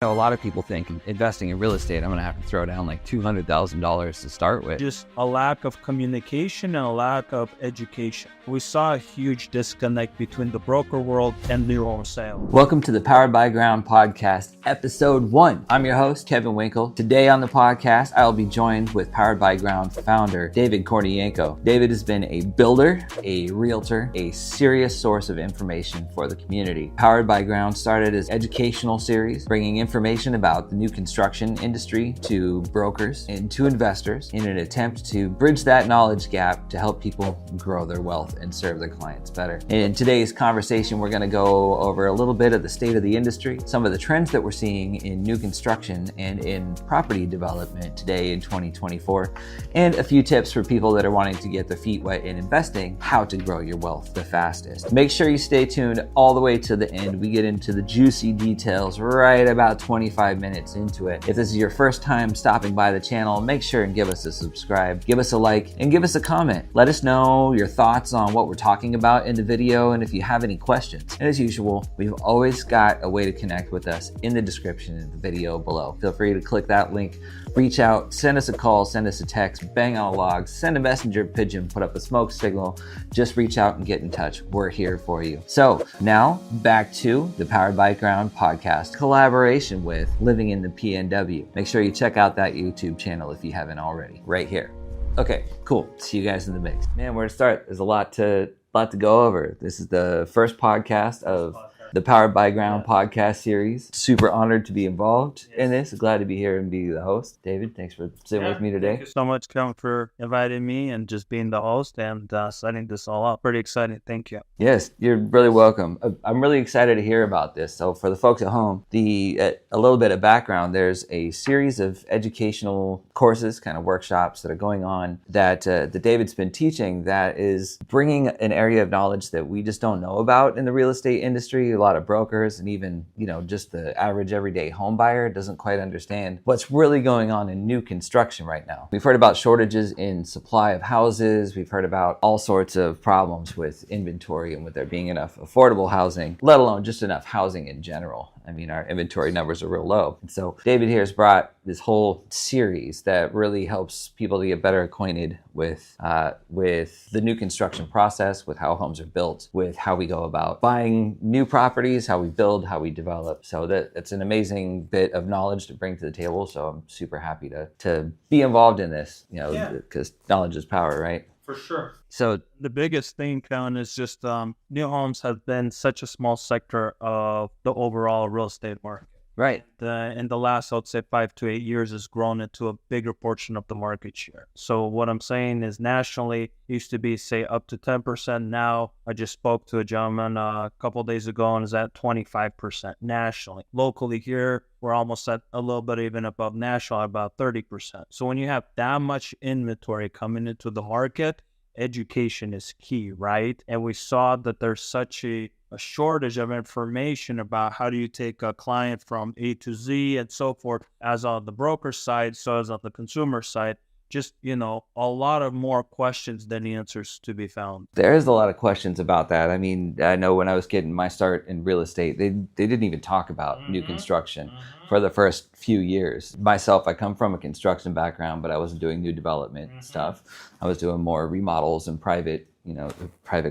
A lot of people think investing in real estate, I'm going to have to throw down like $200,000 to start with. Just a lack of communication and a lack of education. We saw a huge disconnect between the broker world and new home sales. Welcome to the Powered by Ground podcast, episode 1. I'm your host, Kevin Winkle. Today on the podcast, I'll be joined with Powered by Ground founder, David Korniyenko. David has been a builder, a realtor, a serious source of information for the community. Powered by Ground started as educational series, bringing information about the new construction industry to brokers and to investors in an attempt to bridge that knowledge gap to help people grow their wealth and serve their clients better. In today's conversation, we're going to go over a little bit of the state of the industry, some of the trends that we're seeing in new construction and in property development today in 2024, and a few tips for people that are wanting to get their feet wet in investing, how to grow your wealth the fastest. Make sure you stay tuned all the way to the end. We get into the juicy details right about 25 minutes into it. If this is your first time stopping by the channel, make sure and give us a subscribe, give us a like, and give us a comment. Let us know your thoughts on what we're talking about in the video and if you have any questions. And as usual, we've always got a way to connect with us in the description of the video below. Feel free to click that link, reach out, send us a call, send us a text, bang on a log, send a messenger pigeon, put up a smoke signal, just reach out and get in touch. We're here for you. So now back to the Powered by Ground podcast collaboration with Living in the PNW. Make sure you check out that YouTube channel if you haven't already, right here. Okay, cool. See you guys in the mix. Man, where to start? There's a lot to go over. This is the first podcast of the Powered by Ground podcast series. Super honored to be involved in this. Glad to be here and be the host. David, thanks for sitting with me today. Thank you so much, Kevin, for inviting me and just being the host and setting this all up. Pretty excited. Thank you. Yes, you're really welcome. I'm really excited to hear about this. So for the folks at home, a little bit of background, there's a series of educational courses, kind of workshops that are going on that David's been teaching that is bringing an area of knowledge that we just don't know about in the real estate industry. A lot of brokers and even, just the average everyday home buyer doesn't quite understand what's really going on in new construction right now. We've heard about shortages in supply of houses. We've heard about all sorts of problems with inventory and with there being enough affordable housing, let alone just enough housing in general. I mean, our inventory numbers are real low. And so David here has brought this whole series that really helps people to get better acquainted with the new construction process, with how homes are built, with how we go about buying new properties, how we build, how we develop. So it's an amazing bit of knowledge to bring to the table. So I'm super happy to be involved in this, because knowledge is power, right? For sure. So the biggest thing, Kevin, is just new homes have been such a small sector of the overall real estate market. Right. In the last, I would say 5 to 8 years, has grown into a bigger portion of the market share. So what I'm saying is nationally, it used to be, say, up to 10%. Now, I just spoke to a gentleman a couple of days ago and is at 25% nationally. Locally here, we're almost at a little bit even above national, about 30%. So when you have that much inventory coming into the market, education is key, right? And we saw that there's such a shortage of information about how do you take a client from A to Z and so forth, as on the broker side, so as on the consumer side. Just, a lot of more questions than answers to be found. There's a lot of questions about that. I mean, I know when I was getting my start in real estate, they didn't even talk about new construction for the first few years. Myself, I come from a construction background, but I wasn't doing new development stuff. I was doing more remodels and private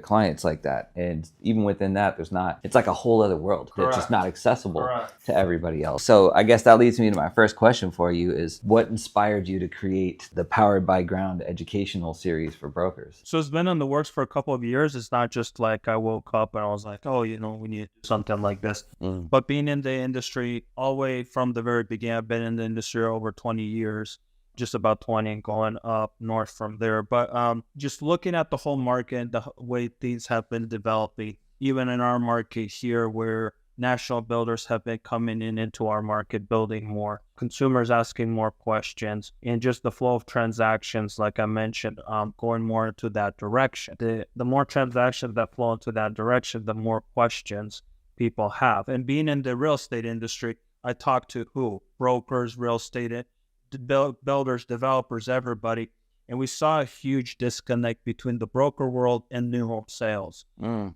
clients like that. And even within that, it's like a whole other world that's just not accessible to everybody else. So I guess that leads me to my first question for you is, what inspired you to create the Powered by Ground educational series for brokers? So it's been in the works for a couple of years. It's not just like I woke up and I was like, we need to do something like this. But being in the industry all the way from the very beginning, I've been in the industry over 20 years. Just about 20 and going up north from there. But just looking at the whole market, the way things have been developing, even in our market here where national builders have been coming into our market, building more, consumers asking more questions, and just the flow of transactions, like I mentioned, going more into that direction. The more transactions that flow into that direction, the more questions people have. And being in the real estate industry, I talk to brokers, real estate builders, developers, everybody. And we saw a huge disconnect between the broker world and new home sales.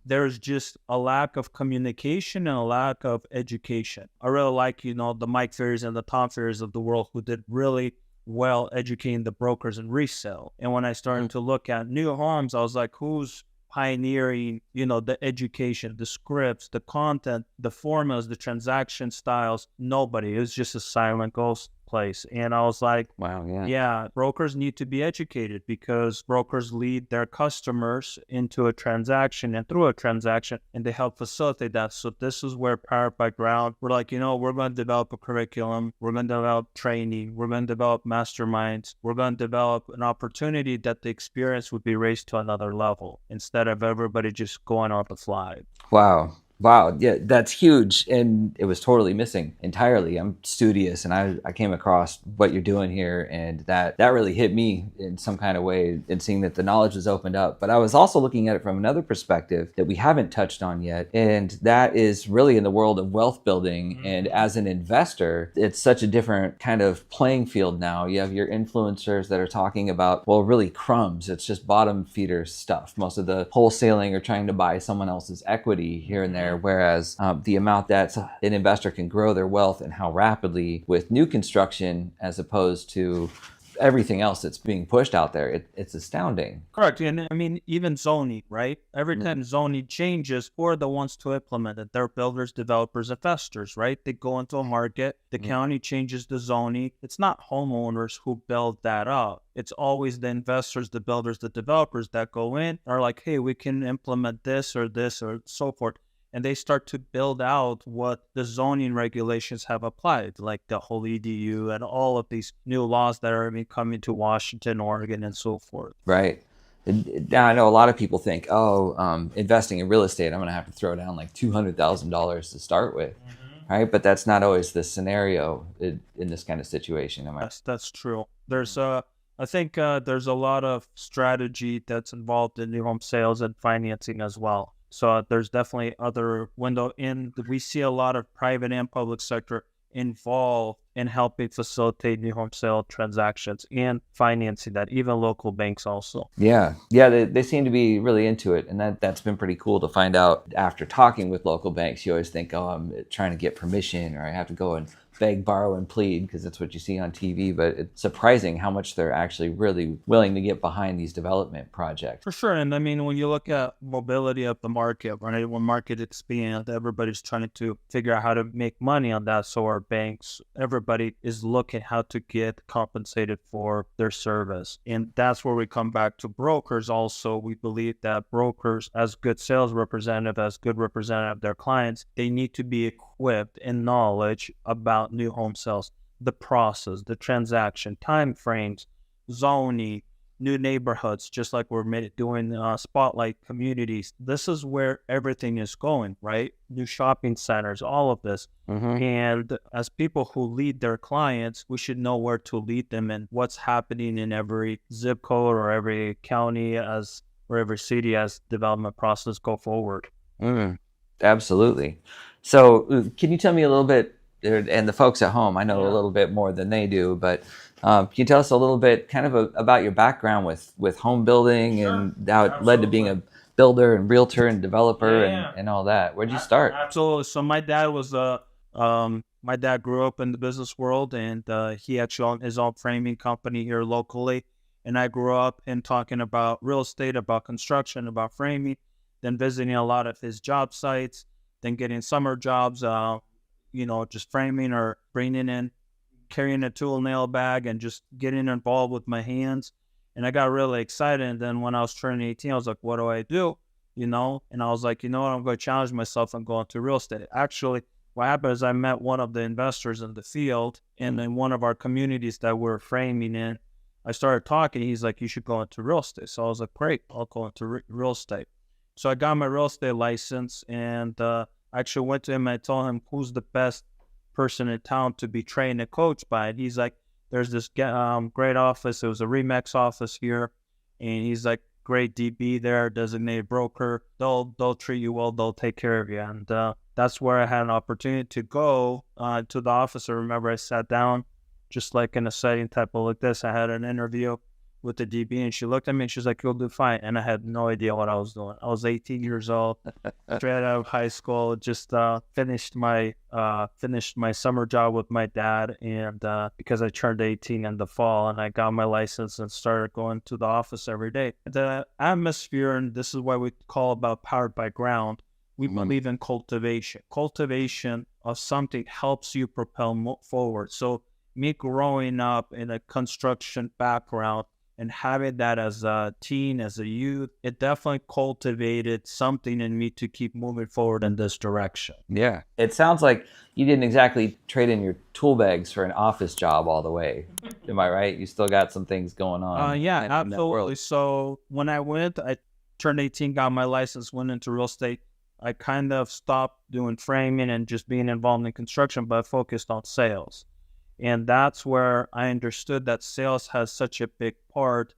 There's just a lack of communication and a lack of education. I really like, the Mike Ferries and the Tom Ferries of the world who did really well educating the brokers and resale. And when I started to look at new homes, I was like, who's pioneering, the education, the scripts, the content, the formulas, the transaction styles? Nobody. It was just a silent ghost place. And I was like, Wow, yeah, brokers need to be educated because brokers lead their customers into a transaction and through a transaction, and they help facilitate that. So this is where Powered by Ground, we're like, we're going to develop a curriculum, we're going to develop training, we're going to develop masterminds, we're going to develop an opportunity that the experience would be raised to another level instead of everybody just going on the fly. Wow. Yeah, that's huge. And it was totally missing entirely. I'm studious and I came across what you're doing here, and that really hit me in some kind of way, and seeing that the knowledge was opened up. But I was also looking at it from another perspective that we haven't touched on yet. And that is really in the world of wealth building. And as an investor, it's such a different kind of playing field now. You have your influencers that are talking about, well, really crumbs. It's just bottom feeder stuff. Most of the wholesaling are trying to buy someone else's equity here and there. Whereas the amount that an investor can grow their wealth and how rapidly with new construction as opposed to everything else that's being pushed out there, it's astounding. Correct. And I mean, even zoning, right? Every time zoning changes, who are the ones to implement it? They're builders, developers, investors, right? They go into a market, the county changes the zoning. It's not homeowners who build that up. It's always the investors, the builders, the developers that go in, are like, hey, we can implement this or so forth. And they start to build out what the zoning regulations have applied, like the whole EDU and all of these new laws that are coming to Washington, Oregon, and so forth. Right. Now, I know a lot of people think, investing in real estate, I'm going to have to throw down like $200,000 to start with. Right. But that's not always the scenario in this kind of situation. Yes, that's true. I think there's a lot of strategy that's involved in new home sales and financing as well. So there's definitely other window in. We see a lot of private and public sector involved in helping facilitate new home sale transactions and financing that, even local banks also. Yeah, they seem to be really into it, and that's been pretty cool to find out after talking with local banks. You always think, I'm trying to get permission, or I have to go and beg, borrow, and plead, because that's what you see on TV. But it's surprising how much they're actually really willing to get behind these development projects. For sure. And I mean, when you look at mobility of the market, right? When market expands, everybody's trying to figure out how to make money on that. So our banks, everybody is looking how to get compensated for their service. And that's where we come back to brokers also. We believe that brokers, as good sales representative, as good representative of their clients, they need to be equipped in knowledge about new home sales, the process, the transaction, time frames, zoning, new neighborhoods, just like we're doing spotlight communities. This is where everything is going, right? New shopping centers, all of this. And as people who lead their clients, we should know where to lead them and what's happening in every zip code or every county or every city as development process go forward. Absolutely. So can you tell me a little bit, and the folks at home, I know a little bit more than they do, but can you tell us a little bit kind of about your background with home building and how it led to being a builder and realtor and developer and all that? Where'd you start? Absolutely. So my dad grew up in the business world, and he actually owned his own framing company here locally. And I grew up in talking about real estate, about construction, about framing, then visiting a lot of his job sites, then getting summer jobs, just framing or carrying a tool nail bag and just getting involved with my hands. And I got really excited. And then when I was turning 18, I was like, what do I do? And I was like, I'm going to challenge myself and go into real estate. Actually, what happened is I met one of the investors in the field and in one of our communities that we're framing in. I started talking. He's like, you should go into real estate. So I was like, great, I'll go into real estate. So I got my real estate license, and I actually went to him and I told him who's the best person in town to be trained and coached by. And he's like, there's this great office. It was a Remax office here. And he's like, great DB there, designated broker. They'll treat you well. They'll take care of you. And that's where I had an opportunity to go to the office. I remember I sat down just like in a setting type of like this. I had an interview with the DB, and she looked at me and she's like, "You'll do fine." And I had no idea what I was doing. I was 18 years old, straight out of high school. Just finished my summer job with my dad, and because I turned 18 in the fall, and I got my license and started going to the office every day. The atmosphere, and this is why we call about Powered by Ground. We believe in cultivation. Cultivation of something helps you propel forward. So me growing up in a construction background and having that as a teen, as a youth, it definitely cultivated something in me to keep moving forward in this direction. Yeah. It sounds like you didn't exactly trade in your tool bags for an office job all the way. Am I right? You still got some things going on. Yeah, in that absolutely. world. So when I turned 18, got my license, went into real estate. I kind of stopped doing framing and just being involved in construction, but focused on sales. And that's where I understood that sales has such a big part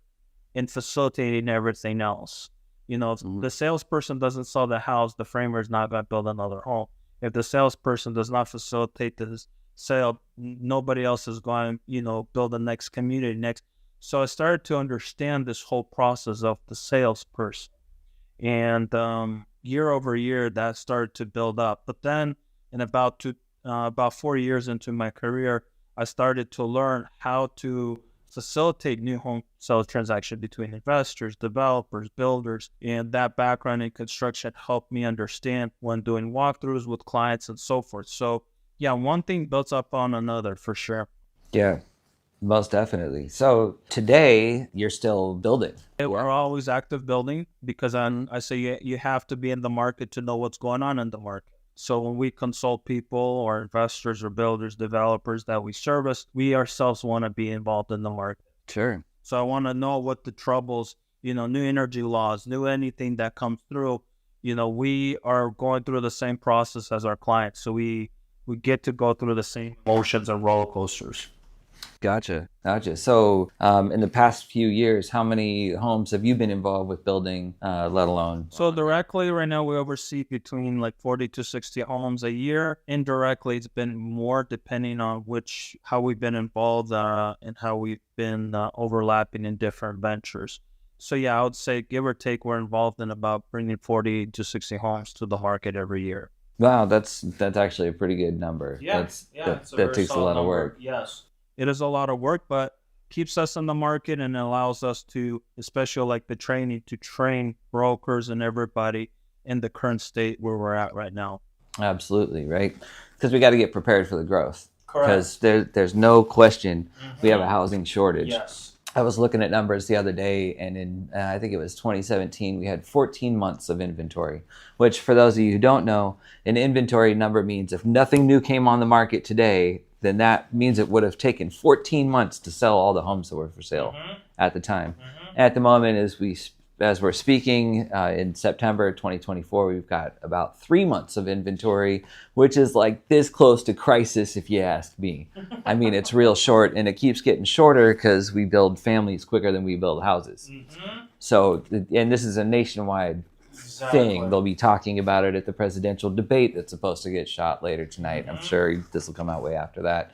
in facilitating everything else. You know, if the salesperson doesn't sell the house, the framer is not going to build another home. If the salesperson does not facilitate the sale, nobody else is going to, build the next community next. So I started to understand this whole process of the salesperson. And year over year, that started to build up. But then in about 4 years into my career, I started to learn how to facilitate new home sales transaction between investors, developers, builders, and that background in construction helped me understand when doing walkthroughs with clients and so forth. So yeah, one thing builds up on another for sure. Yeah, most definitely. So today you're still building. We're always active building because I say you have to be in the market to know what's going on in the market. So when we consult people or investors or builders, developers that we service, we ourselves want to be involved in the market. Sure. So I want to know what the troubles, new energy laws, new anything that comes through, we are going through the same process as our clients. So we get to go through the same emotions and roller coasters. Gotcha. So in the past few years, how many homes have you been involved with building, let alone? So directly right now, we oversee between like 40 to 60 homes a year. Indirectly, it's been more depending on how we've been involved and how we've been overlapping in different ventures. So yeah, I would say give or take, we're involved in about bringing 40 to 60 homes to the market every year. Wow, that's actually a pretty good number. Yeah, that takes a lot of work. Yes. It is a lot of work, but keeps us in the market and allows us to, especially like the training, to train brokers and everybody in the current state where we're at right now. Absolutely, right? Because we got to get prepared for the growth. Correct. Because there's no question we have a housing shortage. Yes. I was looking at numbers the other day, and in I think it was 2017, we had 14 months of inventory, which for those of you who don't know, an inventory number means if nothing new came on the market today, then that means it would have taken 14 months to sell all the homes that were for sale at the time. At the moment, as we're speaking in September 2024, we've got about 3 months of inventory, which is like this close to crisis if you ask me. I mean, it's real short, and it keeps getting shorter because we build families quicker than we build houses. So, and this is a nationwide thing. They'll be talking about it at the presidential debate that's supposed to get shot later tonight. I'm sure this will come out way after that.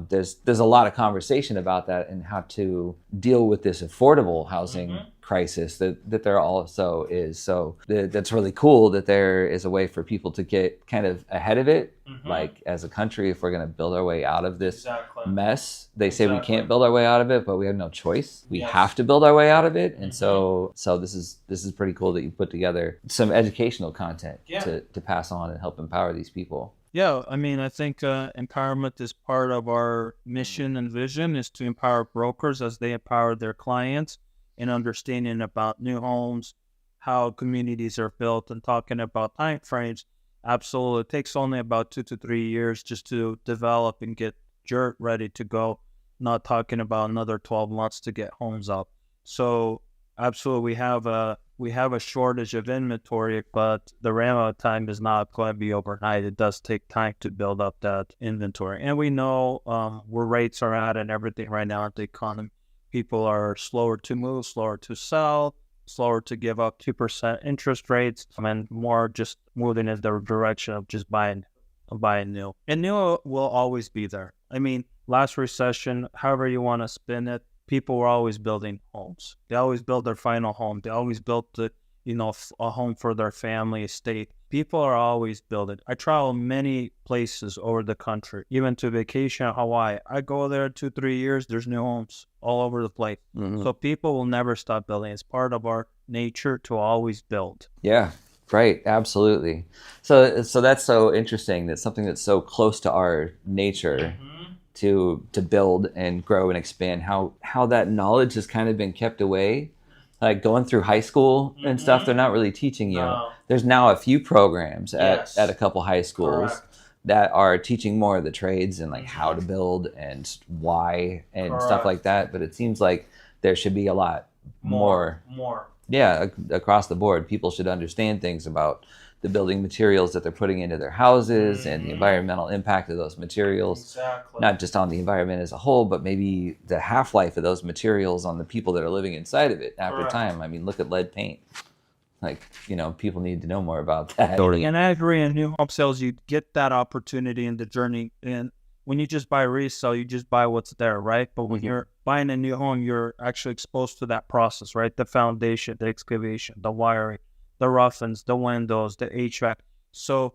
There's a lot of conversation about that and how to deal with this affordable housing crisis that there also is. So that's really cool that there is a way for people to get kind of ahead of it. Like as a country, if we're going to build our way out of this mess, they say we can't build our way out of it, but we have no choice. We have to build our way out of it. And so this is pretty cool that you put together some educational content to pass on and help empower these people. Yeah, I mean, I think empowerment is part of our mission and vision, is to empower brokers as they empower their clients in understanding about new homes, how communities are built, and talking about time frames. Absolutely. It takes only about 2 to 3 years just to develop and get dirt ready to go, not talking about another 12 months to get homes up. So absolutely, we have a shortage of inventory, but the ramp time is not going to be overnight. It does take time to build up that inventory. And we know where rates are at and everything right now in the economy. People are slower to move, slower to sell, slower to give up 2% interest rates, and more just moving in the direction of just buying new. And new will always be there. I mean, last recession, however you want to spin it, people were always building homes. They always build their final home. They always built a home for their family estate. People are always building. I travel many places over the country, even to vacation in Hawaii. I go there 2-3 years, there's new homes all over the place. So people will never stop building. It's part of our nature to always build. Yeah, right. Absolutely. So that's so interesting. That's something that's so close to our nature to build and grow and expand. How that knowledge has kind of been kept away. Like going through high school and stuff, they're not really teaching you. No. There's now a few programs Yes. at a couple high schools Correct. that are teaching more of the trades and like how to build and why and stuff Correct. like that. But it seems like there should be a lot more. Yeah, across the board. People should understand things about the building materials that they're putting into their houses and the environmental impact of those materials. Exactly. Not just on the environment as a whole, but maybe the half-life of those materials on the people that are living inside of it after Correct. time. I mean, look at lead paint. Like, people need to know more about that. And I agree, in new home sales, you get that opportunity in the journey. And when you just buy resale, you just buy what's there, right? But when you're buying a new home, you're actually exposed to that process, right? The foundation, the excavation, the wiring, the rough-ins, the windows, the HVAC. So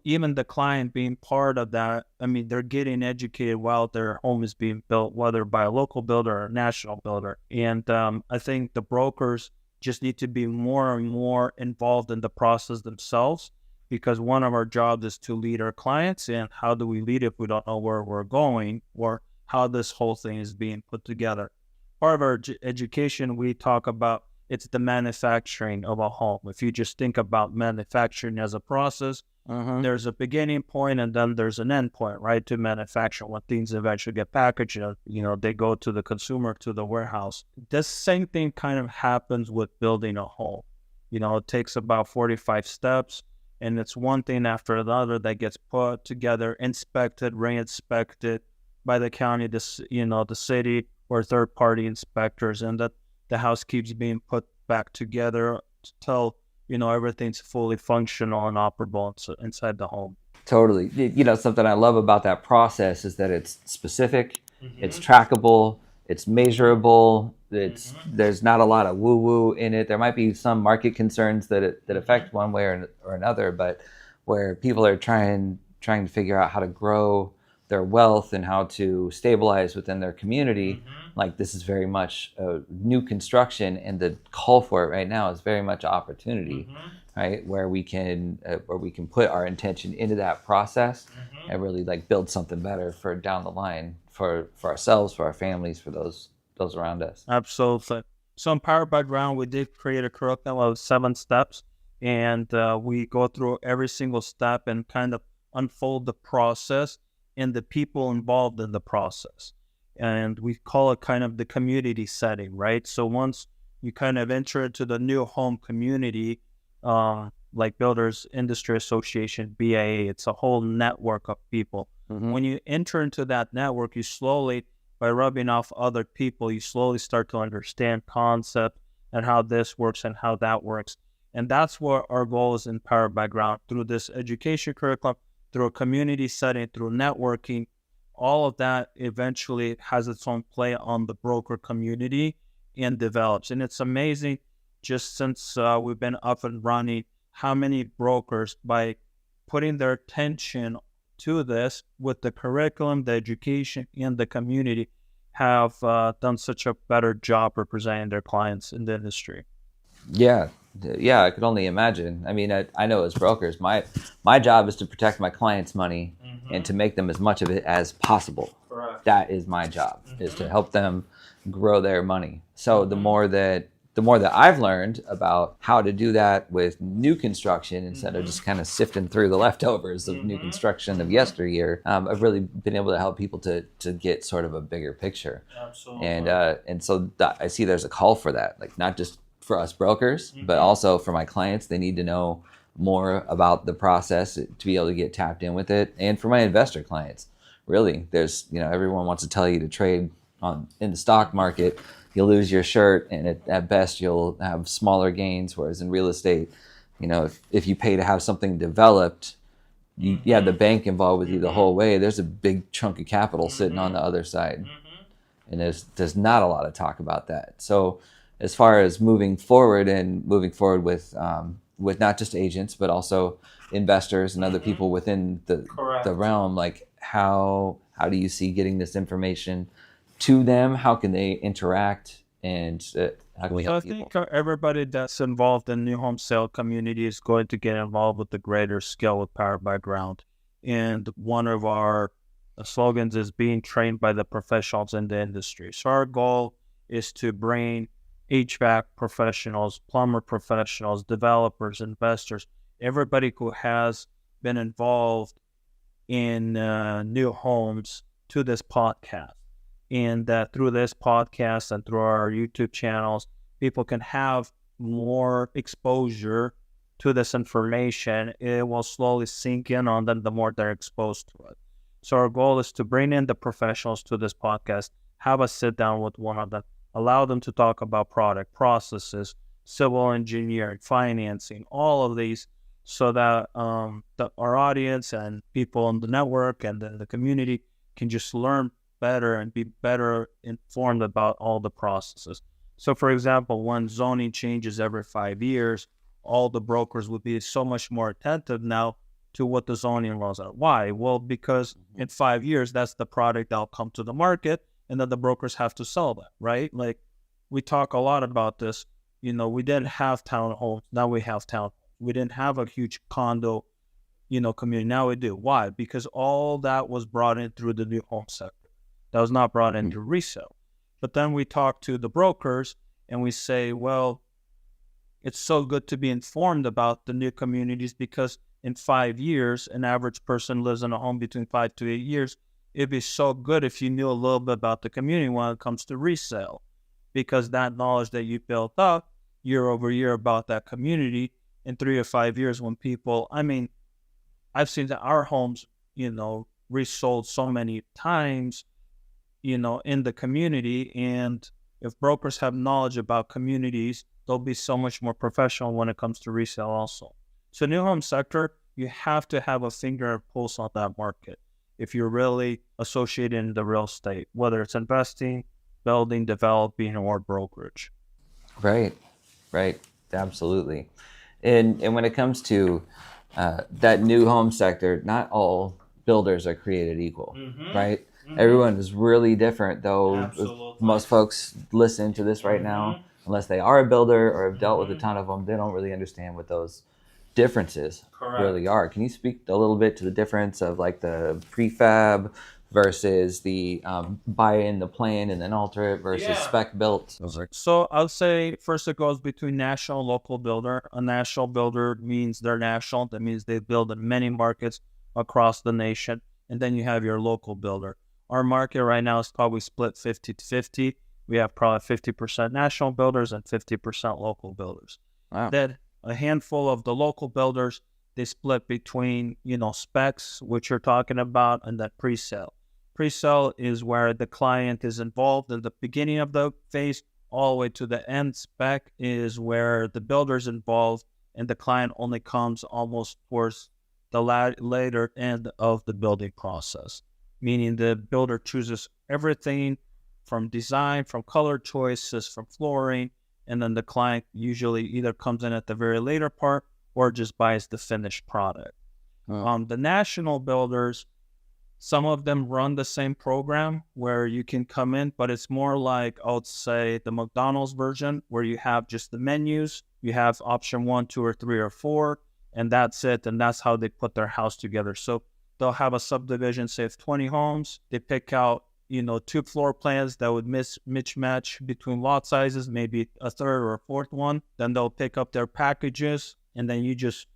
even the client being part of that, I mean, they're getting educated while their home is being built, whether by a local builder or a national builder. And I think the brokers just need to be more and more involved in the process themselves, because one of our jobs is to lead our clients. And how do we lead if we don't know where we're going or how this whole thing is being put together? Part of our education, we talk about it's the manufacturing of a home. If you just think about manufacturing as a process, there's a beginning point and then there's an end point, right, to manufacture. When things eventually get packaged, they go to the consumer, to the warehouse. The same thing kind of happens with building a home. It takes about 45 steps, and it's one thing after another that gets put together, inspected, re-inspected by the county, the city, or third-party inspectors, and that the house keeps being put back together till, everything's fully functional and operable inside the home. Totally. Something I love about that process is that it's specific, it's trackable, it's measurable, there's not a lot of woo-woo in it. There might be some market concerns that affect one way or another, but where people are trying to figure out how to grow their wealth and how to stabilize within their community, like this is very much a new construction, and the call for it right now is very much opportunity, right? Where we can put our intention into that process and really like build something better for down the line for ourselves, for our families, for those around us. Absolutely. So in Powered by Ground, we did create a curriculum of 7 steps, and we go through every single step and kind of unfold the process and the people involved in the process. And we call it kind of the community setting, right? So once you kind of enter into the new home community, like Builders Industry Association, BIA, it's a whole network of people. When you enter into that network, you slowly, by rubbing off other people, you slowly start to understand concept and how this works and how that works. And that's what our goal is in Powered by Ground, through this education curriculum, through a community setting, through networking. All of that eventually has its own play on the broker community and develops. And it's amazing, just since we've been up and running, how many brokers, by putting their attention to this with the curriculum, the education, and the community, have done such a better job representing their clients in the industry. Yeah, I could only imagine. I mean, I know as brokers, my job is to protect my clients' money and to make them as much of it as possible. Correct. That is my job, is to help them grow their money. So the more that I've learned about how to do that with new construction, instead of just kind of sifting through the leftovers of new construction of yesteryear, I've really been able to help people to get sort of a bigger picture. Absolutely. And so I see there's a call for that, like not just for us brokers, but also for my clients. They need to know more about the process to be able to get tapped in with it. And for my investor clients, really, there's, everyone wants to tell you to trade in the stock market, you'll lose your shirt, and at best you'll have smaller gains. Whereas in real estate, if you pay to have something developed, you have the bank involved with you the whole way. There's a big chunk of capital sitting on the other side. and there's not a lot of talk about that. So as far as moving forward with not just agents but also investors and other people within the realm, like how do you see getting this information to them? How can they interact, and how can we help people? I think everybody that's involved in new home sale community is going to get involved with the greater scale with Powered by Ground. And one of our slogans is being trained by the professionals in the industry. So our goal is to bring HVAC professionals, plumber professionals, developers, investors, everybody who has been involved in new homes to this podcast. And that through this podcast and through our YouTube channels, people can have more exposure to this information. It will slowly sink in on them the more they're exposed to it. So our goal is to bring in the professionals to this podcast, have a sit down with one of them, allow them to talk about product, processes, civil engineering, financing, all of these, so that our audience and people in the network and the community can just learn better and be better informed about all the processes. So for example, when zoning changes every 5 years, all the brokers would be so much more attentive now to what the zoning laws are. Why? Well, because in 5 years, that's the product that'll come to the market, and then the brokers have to sell that, right? Like, we talk a lot about this. You know, we didn't have townhomes. Now we have townhomes. We didn't have a huge condo, community. Now we do. Why? Because all that was brought in through the new home sector. That was not brought into resale. But then we talk to the brokers and we say, well, it's so good to be informed about the new communities, because in 5 years, an average person lives in a home between 5 to 8 years. It'd be so good if you knew a little bit about the community when it comes to resale, because that knowledge that you built up year over year about that community in 3 or 5 years, when people, I've seen that our homes, resold so many times, in the community. And if brokers have knowledge about communities, they'll be so much more professional when it comes to resale also. So new home sector, you have to have a finger and pulse on that market if you're really associated in the real estate, whether it's investing, building, developing, or brokerage. Right. Absolutely. And when it comes to that new home sector, not all builders are created equal, right? Everyone is really different, though. Absolutely. Most folks listening to this right now, unless they are a builder or have dealt with a ton of them, they don't really understand what those differences really are. Can you speak a little bit to the difference of like the prefab versus the buy in the plan and then alter it versus spec built? So I'll say first it goes between national and local builder. A national builder means they're national. That means they build in many markets across the nation. And then you have your local builder. Our market right now is probably split 50-50. We have probably 50% national builders and 50% local builders. Wow. Then a handful of the local builders, they split between, specs, which you're talking about, and that pre-sale. Pre-sale is where the client is involved in the beginning of the phase all the way to the end. Spec is where the builder's involved and the client only comes almost towards the later end of the building process, meaning the builder chooses everything from design, from color choices, from flooring, and then the client usually either comes in at the very later part or just buys the finished product. The national builders, some of them run the same program where you can come in, but it's more like, I would say, the McDonald's version, where you have just the menus. You have option 1, 2, or 3, or 4, and that's it. And that's how they put their house together. So they'll have a subdivision, say of 20 homes. They pick out, 2 floor plans that would mismatch between lot sizes, maybe a third or a fourth one. Then they'll pick up their packages, and then you just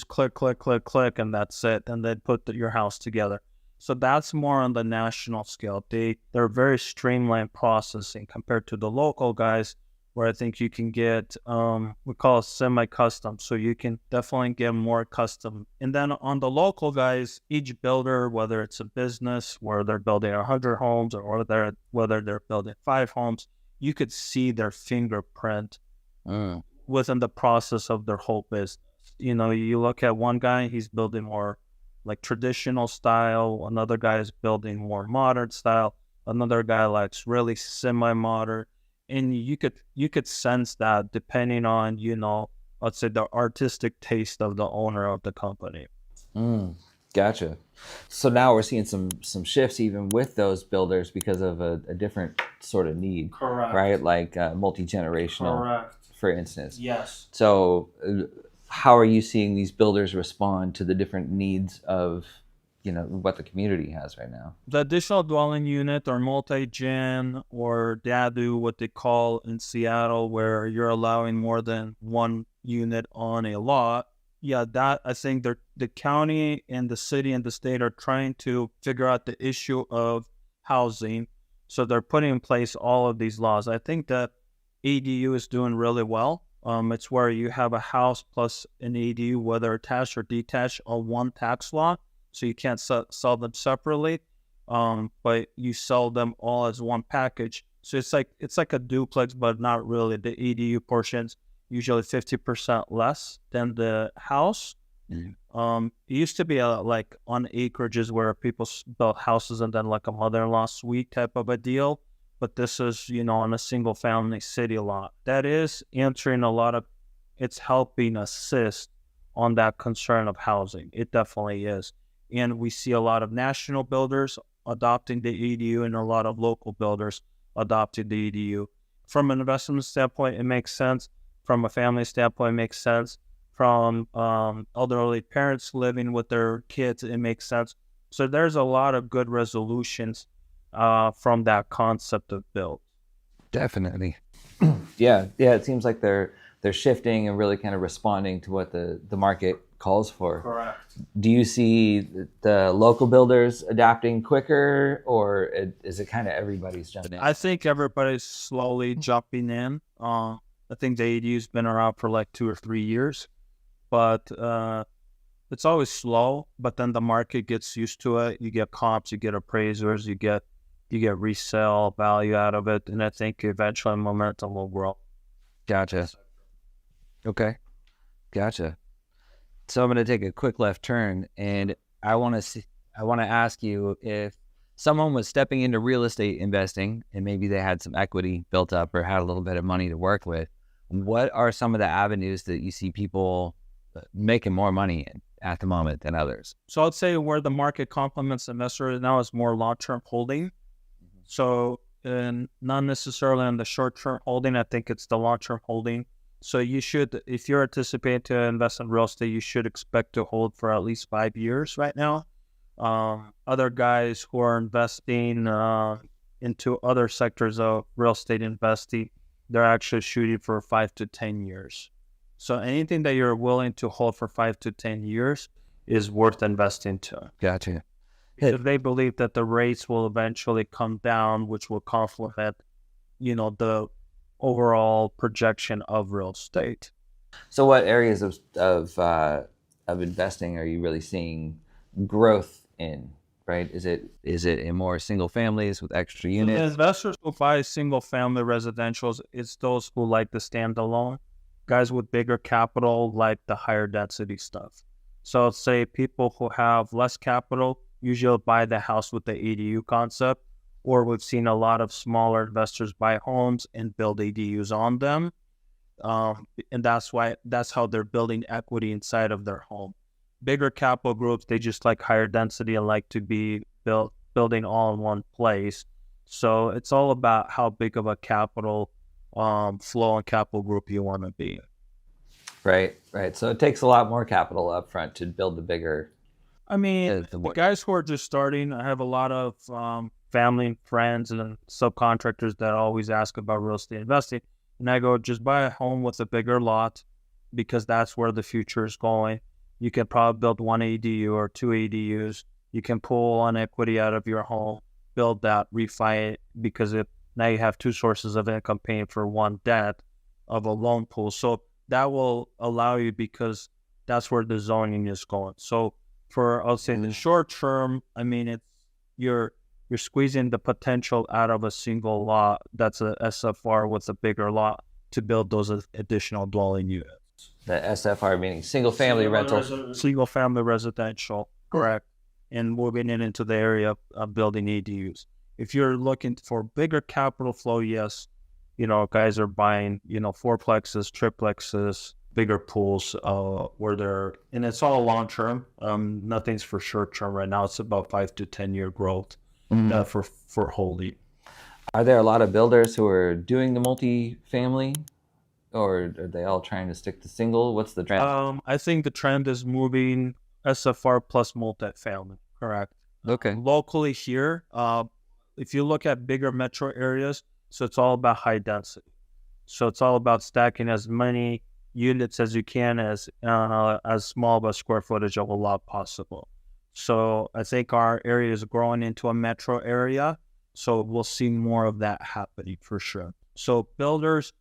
click, and that's it. And then put your house together. So that's more on the national scale. They're very streamlined processing compared to the local guys, where I think you can get, we call it semi-custom. So you can definitely get more custom. And then on the local guys, each builder, whether it's a business where they're building 100 homes or whether they're building 5 homes, you could see their fingerprint within the process of their whole business. You look at one guy, he's building more like traditional style. Another guy is building more modern style. Another guy likes really semi-modern. And you could sense that depending on, let's say the artistic taste of the owner of the company. Gotcha. So now we're seeing some shifts even with those builders because of a different sort of need. Correct. Right? Like multi-generational, Correct. for instance. Yes. So how are you seeing these builders respond to the different needs of, what the community has right now? The additional dwelling unit or multi-gen or DADU, what they call in Seattle, where you're allowing more than one unit on a lot. Yeah, that I think the county and the city and the state are trying to figure out the issue of housing. So they're putting in place all of these laws. I think that ADU is doing really well. It's where you have a house plus an ADU, whether attached or detached, on one tax lot. So you can't sell them separately, but you sell them all as one package. So it's like a duplex, but not really. The ADU portions usually 50% less than the house. It used to be like on acreages where people built houses and then like a mother-in-law suite type of a deal. But this is, on a single family city lot. That is answering it's helping assist on that concern of housing. It definitely is. And we see a lot of national builders adopting the ADU and a lot of local builders adopting the ADU. From an investment standpoint, it makes sense. From a family standpoint, it makes sense. From elderly parents living with their kids, it makes sense. So there's a lot of good resolutions from that concept of build. Definitely. Yeah. It seems like they're shifting and really kind of responding to what the market calls for. Correct. Do you see the local builders adapting quicker, or is it kind of everybody's jumping in? I think everybody's slowly jumping in. I think the ADU's been around for like 2 or 3 years, but it's always slow. But then the market gets used to it. You get comps, you get appraisers, you get resale value out of it, and I think eventually momentum will grow. Gotcha. Okay. Gotcha. So I'm going to take a quick left turn, and I want to ask you, if someone was stepping into real estate investing and maybe they had some equity built up or had a little bit of money to work with, what are some of the avenues that you see people making more money in at the moment than others? So I'd say where the market complements investors now is more long-term holding. So not necessarily on the short-term holding. I think it's the long-term holding. So you should, if you're anticipating to invest in real estate, you should expect to hold for at least 5 years right now. Other guys who are investing into other sectors of real estate investing, they're actually shooting for 5 to 10 years. So anything that you're willing to hold for 5 to 10 years is worth investing to. Gotcha. Because they believe that the rates will eventually come down, which will complement, the overall projection of real estate. So what areas of investing are you really seeing growth in, right? Is it in more single families with extra units? The investors who buy single family residentials, it's those who like the standalone. Guys with bigger capital like the higher density stuff. So say people who have less capital usually buy the house with the ADU concept, or we've seen a lot of smaller investors buy homes and build ADUs on them. And that's how they're building equity inside of their home. Bigger capital groups, they just like higher density and like to be building all in one place. So it's all about how big of a capital flow and capital group you want to be. Right. So it takes a lot more capital up front to build the bigger. I mean, the guys who are just starting, I have a lot of family and friends and subcontractors that always ask about real estate investing. And I go, just buy a home with a bigger lot, because that's where the future is going. You can probably build one ADU or two ADUs. You can pull on equity out of your home, build that, refi it, because now you have two sources of income paying for one debt of a loan pool. So that will allow you, because that's where the zoning is going. So for, I'll say, the short term, I mean, it's you're squeezing the potential out of a single lot that's a SFR with a bigger lot to build those additional dwelling units. The SFR meaning single family rental. Single family residential, correct. And moving it into the area of building ADUs. If you're looking for bigger capital flow, yes, guys are buying, fourplexes, triplexes, bigger pools, where they're, and it's all long term. Nothing's for short term right now. It's about 5 to 10 year growth for holding. Are there a lot of builders who are doing the multi-family, or are they all trying to stick to single? What's the trend? I think the trend is moving SFR plus multifamily. Correct. Okay. Locally here, if you look at bigger metro areas, so it's all about high density. So it's all about stacking as many units as you can as small of a square footage of a lot possible. So I think our area is growing into a metro area. So we'll see more of that happening for sure. So builders,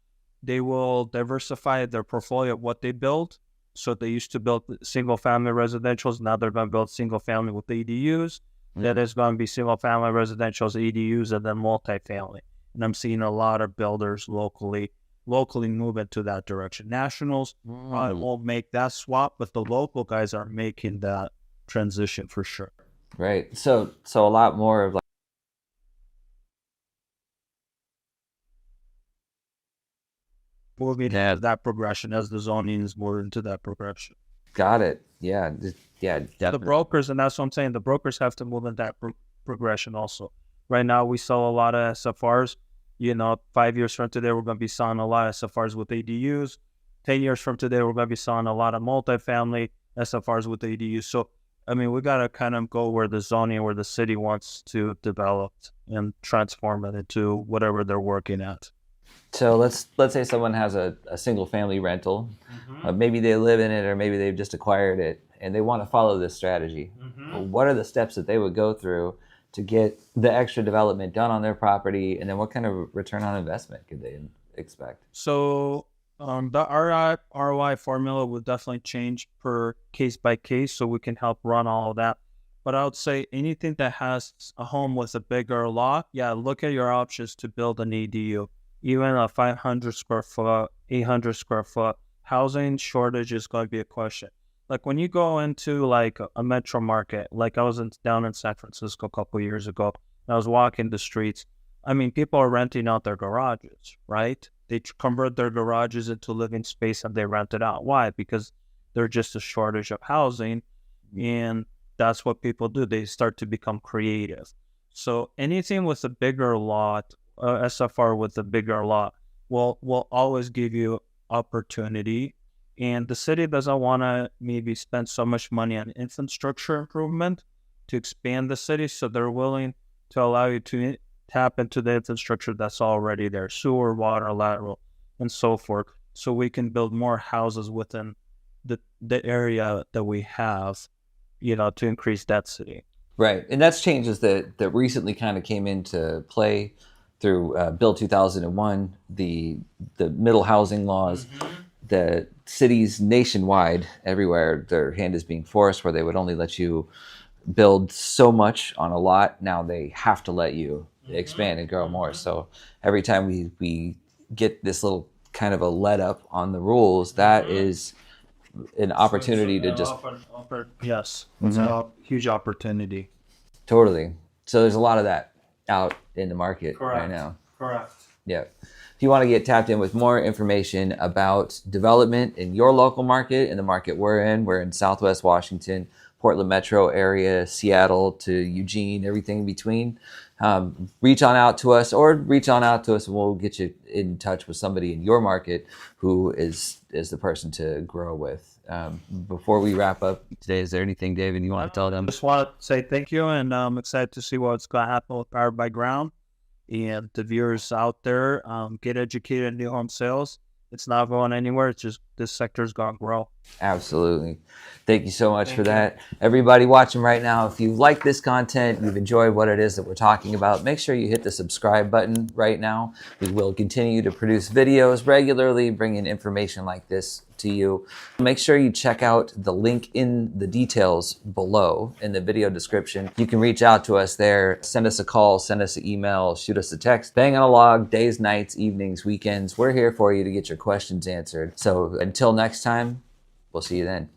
they will diversify their portfolio of what they build. So they used to build single family residentials. Now they're going to build single family with ADUs. That is going to be single family residentials, ADUs, and then multifamily. And I'm seeing a lot of builders locally move into that direction. Nationals won't make that swap, but the local guys are making that transition for sure. Right. So a lot more of moving into that progression as the zoning is more into that progression. Got it. Yeah. Definitely. The brokers, and that's what I'm saying, the brokers have to move in that progression also. Right now, we sell a lot of SFRs. 5 years from today, we're going to be selling a lot of SFRs with ADUs. 10 years from today, we're going to be selling a lot of multifamily SFRs with ADUs. So, we got to kind of go where the zoning, where the city wants to develop and transform it into whatever they're working at. So let's say someone has a single family rental. Maybe they live in it, or maybe they've just acquired it, and they want to follow this strategy. What are the steps that they would go through to get the extra development done on their property, and then what kind of return on investment could they expect? So the ROI formula will definitely change per case by case, so we can help run all of that. But I would say anything that has a home with a bigger lot, look at your options to build an ADU. Even a 500 square foot, 800 square foot, housing shortage is going to be a question. Like when you go into like a metro market, like I was down in San Francisco a couple of years ago, and I was walking the streets. People are renting out their garages, right? They convert their garages into living space and they rent it out. Why? Because there's just a shortage of housing, and that's what people do. They start to become creative. So anything with a bigger lot, SFR with a bigger lot, will always give you opportunity. And the city doesn't want to maybe spend so much money on infrastructure improvement to expand the city, so they're willing to allow you to tap into the infrastructure that's already there, sewer, water, lateral, and so forth, so we can build more houses within the area that we have, to increase density. Right, and that's changes that recently kind of came into play through Bill 2001, the middle housing laws. The cities nationwide, everywhere, their hand is being forced, where they would only let you build so much on a lot. Now they have to let you expand and grow more. So every time we get this little kind of a let up on the rules, that is an opportunity to just... Yes, it's a huge opportunity. Totally. So there's a lot of that out in the market right now. Correct. Yeah. If you want to get tapped in with more information about development in your local market, in the market we're in Southwest Washington, Portland metro area, Seattle to Eugene, everything in between, reach on out to us and we'll get you in touch with somebody in your market who is the person to grow with. Before we wrap up today, is there anything, David, you want to tell them? Just want to say thank you, and I'm excited to see what's going to happen with Powered by Ground. And the viewers out there, get educated in new home sales. It's not going anywhere. It's just this sector is going to grow. Absolutely. Thank you so much for that. Everybody watching right now, if you like this content, you've enjoyed what it is that we're talking about, make sure you hit the subscribe button right now. We will continue to produce videos regularly, bringing information like this to you. Make sure you check out the link in the details below in the video description. You can reach out to us there, send us a call, send us an email, shoot us a text, bang on a log, days, nights, evenings, weekends. We're here for you to get your questions answered. So until next time, we'll see you then.